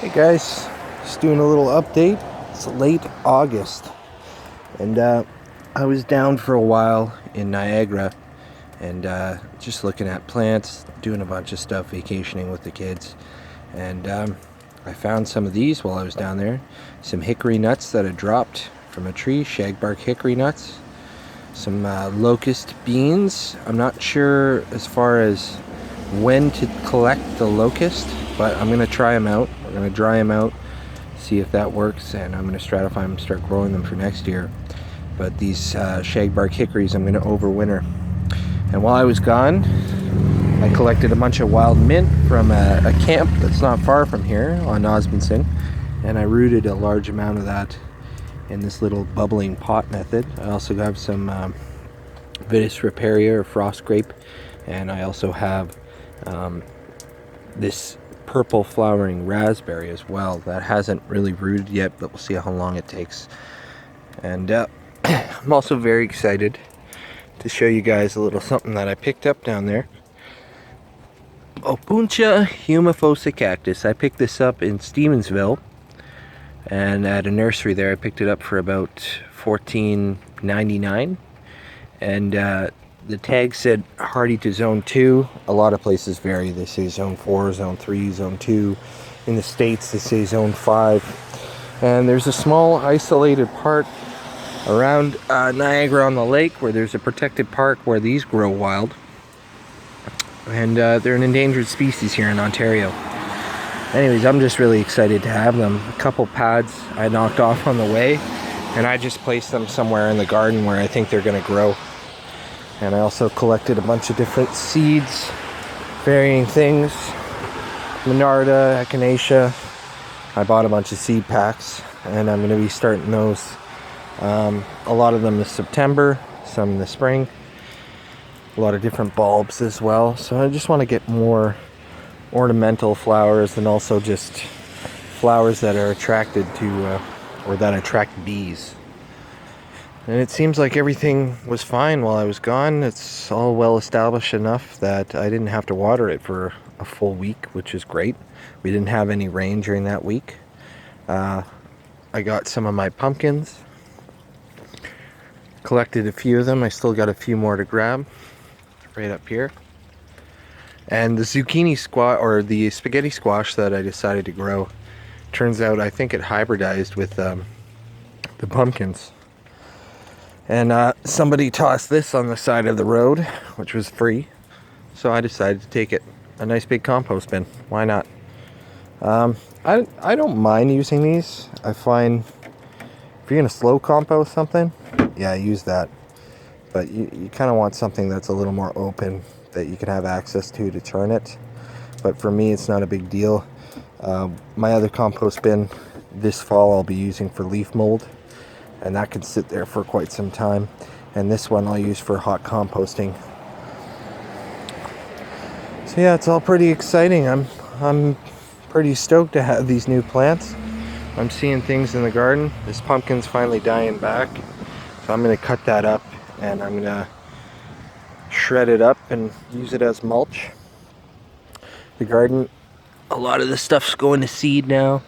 Hey guys, just doing a little update. It's late August, and I was down for a while in Niagara, and just looking at plants, doing a bunch of stuff, vacationing with the kids, and I found some of these while I was down there. Some hickory nuts that had dropped from a tree, shagbark hickory nuts. Some locust beans. I'm not sure as far as when to collect the locust, but I'm gonna try them out. We're gonna dry them out, see if that works, and I'm gonna stratify them and start growing them for next year. But these shagbark hickories I'm gonna overwinter. And while I was gone, I collected a bunch of wild mint from a camp that's not far from here on Osmondson, and I rooted a large amount of that in this little bubbling pot method. I also have some Vitis riparia or frost grape, and I also have this purple flowering raspberry as well that hasn't really rooted yet, but we'll see how long it takes. And I'm also very excited to show you guys a little something that I picked up down there. Opuntia humifosa cactus. I picked this up in Stevensville, and at a nursery there I picked it up for about $14.99, and the tag said hardy to zone 2. A lot of places vary. They say zone 4, zone 3, zone 2. In the States they say zone 5. And there's a small isolated part around Niagara on the lake where there's a protected park where these grow wild. And they're an endangered species here in Ontario. Anyways, I'm just really excited to have them. A couple pads I knocked off on the way, and I just placed them somewhere in the garden where I think they're going to grow. And I also collected a bunch of different seeds, varying things. Monarda, Echinacea. I bought a bunch of seed packs, and I'm going to be starting those. A lot of them this September, some in the spring. A lot of different bulbs as well. So I just want to get more ornamental flowers, and also just flowers that are attracted to or that attract bees. And it seems like everything was fine while I was gone. It's all well established enough that I didn't have to water it for a full week, which is great. We didn't have any rain during that week. I got some of my pumpkins, collected a few of them. I still got a few more to grab right up here. And the zucchini squash, or the spaghetti squash that I decided to grow, turns out I think it hybridized with the pumpkins. And somebody tossed this on the side of the road, which was free, so I decided to take it. A nice big compost bin. Why not? I don't mind using these. I find if you're gonna slow compost something, yeah, use that. But you kind of want something that's a little more open, that you can have access to turn it. But for me, it's not a big deal. My other compost bin this fall I'll be using for leaf mold, and that can sit there for quite some time. And this one I'll use for hot composting. So yeah, it's all pretty exciting. I'm pretty stoked to have these new plants. I'm seeing things in the garden. This pumpkin's finally dying back, so I'm gonna cut that up and I'm gonna shred it up and use it as mulch. The garden, a lot of this stuff's going to seed now.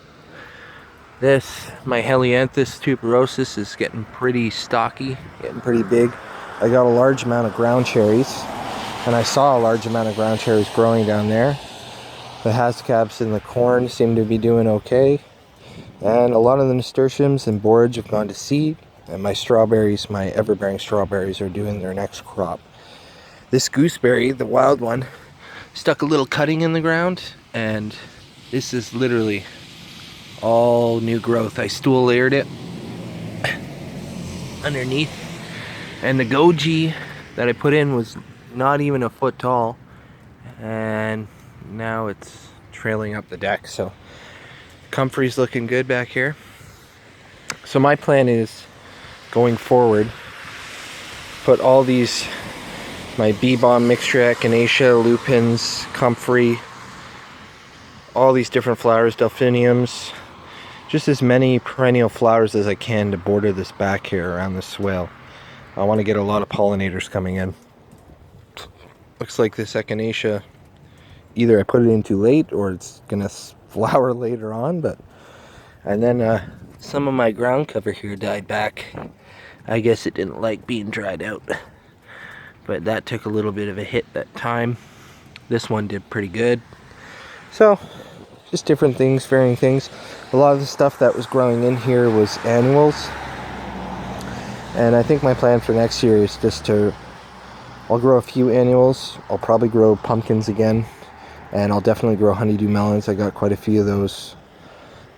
This, my Helianthus tuberosus, is getting pretty stocky, getting pretty big. I got a large amount of ground cherries, and I saw a large amount of ground cherries growing down there. The hascaps and the corn seem to be doing okay, and a lot of the nasturtiums and borage have gone to seed, and my strawberries, my ever-bearing strawberries, are doing their next crop. This gooseberry, the wild one, stuck a little cutting in the ground, and this is literally all new growth. I stool layered it underneath, and the goji that I put in was not even a foot tall, and now it's trailing up the deck. So comfrey's looking good back here. So my plan is, going forward, put all these, my bee balm mixture, echinacea, lupins, comfrey, all these different flowers, delphiniums, just as many perennial flowers as I can to border this back here around the swale. I want to get a lot of pollinators coming in. Looks like this echinacea, either I put it in too late or it's gonna flower later on, but and then some of my ground cover here died back. I guess it didn't like being dried out, but that took a little bit of a hit that time. This one did pretty good. So just different things, varying things. A lot of the stuff that was growing in here was annuals, and I think my plan for next year is just to, I'll grow a few annuals. I'll probably grow pumpkins again, and I'll definitely grow honeydew melons. I got quite a few of those,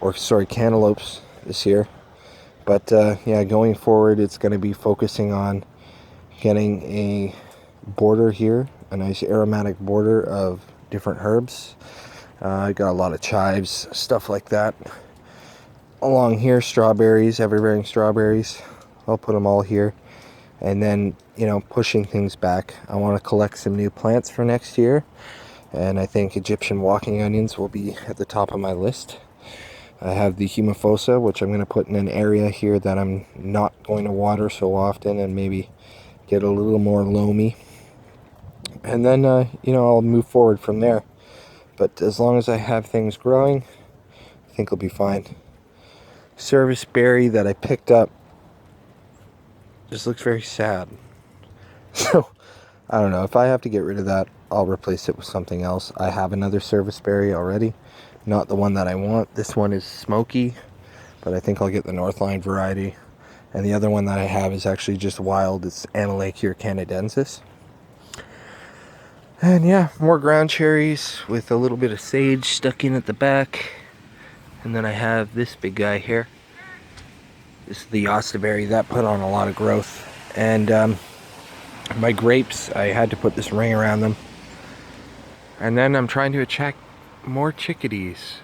or sorry, cantaloupes this year. But yeah, going forward, it's going to be focusing on getting a border here, a nice aromatic border of different herbs. I got a lot of chives, stuff like that. Along here, strawberries, ever-bearing strawberries. I'll put them all here. And then, you know, pushing things back. I want to collect some new plants for next year. And I think Egyptian walking onions will be at the top of my list. I have the Humifosa, which I'm going to put in an area here that I'm not going to water so often, and maybe get a little more loamy. And then, you know, I'll move forward from there. But as long as I have things growing, I think it'll be fine. Service berry that I picked up just looks very sad. So, I don't know. If I have to get rid of that, I'll replace it with something else. I have another service berry already. Not the one that I want. This one is smoky, but I think I'll get the Northline variety. And the other one that I have is actually just wild. It's Annelacure canadensis. And yeah, more ground cherries with a little bit of sage stuck in at the back. And then I have this big guy here. This is the Yostaberry. That put on a lot of growth. And my grapes, I had to put this ring around them. And then I'm trying to attract more chickadees.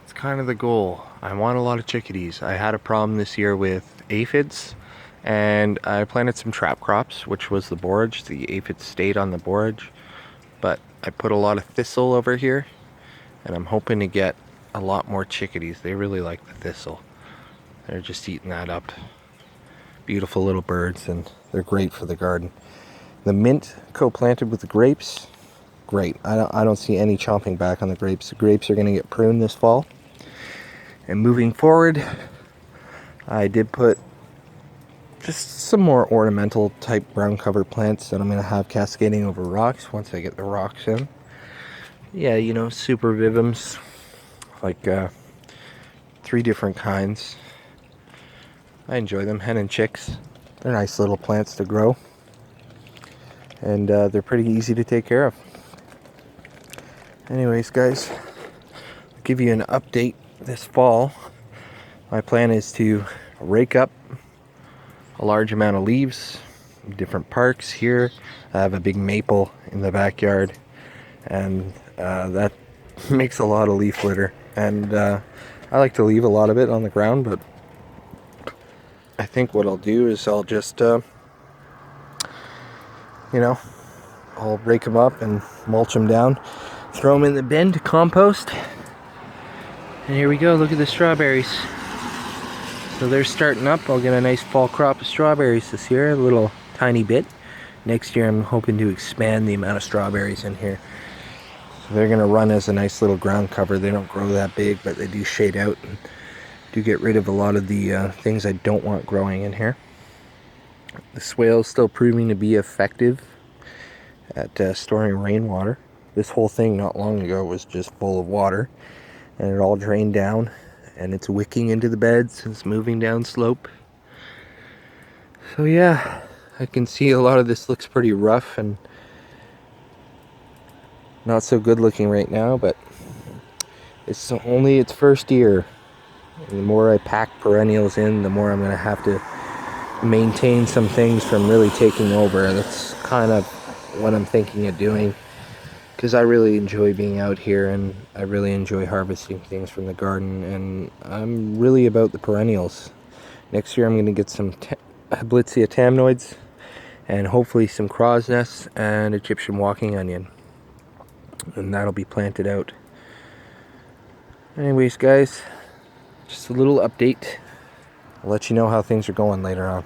It's kind of the goal. I want a lot of chickadees. I had a problem this year with aphids, and I planted some trap crops, which was the borage. The aphids stayed on the borage, but I put a lot of thistle over here, and I'm hoping to get a lot more chickadees. They really like the thistle. They're just eating that up. Beautiful little birds, and they're great for the garden. The mint co-planted with the grapes, great. I don't see any chomping back on the grapes. The grapes are going to get pruned this fall. And moving forward, I did put just some more ornamental type brown cover plants that I'm going to have cascading over rocks once I get the rocks in. Yeah, you know, super vivums, like 3 different kinds. I enjoy them, hen and chicks. They're nice little plants to grow. And they're pretty easy to take care of. Anyways, guys, I'll give you an update this fall. My plan is to rake up a large amount of leaves, different parks here. I have a big maple in the backyard, and that makes a lot of leaf litter. And I like to leave a lot of it on the ground, but I think what I'll do is I'll just, you know, I'll rake them up and mulch them down, throw them in the bin to compost. And here we go, look at the strawberries. So they're starting up. I'll get a nice fall crop of strawberries this year, a little tiny bit. Next year I'm hoping to expand the amount of strawberries in here. So they're going to run as a nice little ground cover. They don't grow that big, but they do shade out and do get rid of a lot of the things I don't want growing in here. The swale is still proving to be effective at storing rainwater. This whole thing not long ago was just full of water, and it all drained down, and it's wicking into the beds, and it's moving down slope. So yeah, I can see a lot of this looks pretty rough and not so good looking right now, but it's only its first year. And the more I pack perennials in, the more I'm going to have to maintain some things from really taking over. That's kind of what I'm thinking of doing, because I really enjoy being out here, and I really enjoy harvesting things from the garden, and I'm really about the perennials. Next year I'm going to get some Blitzia tamnoids, and hopefully some crow's nests and Egyptian walking onion, and that'll be planted out. Anyways, guys, just a little update. I'll let you know how things are going later on.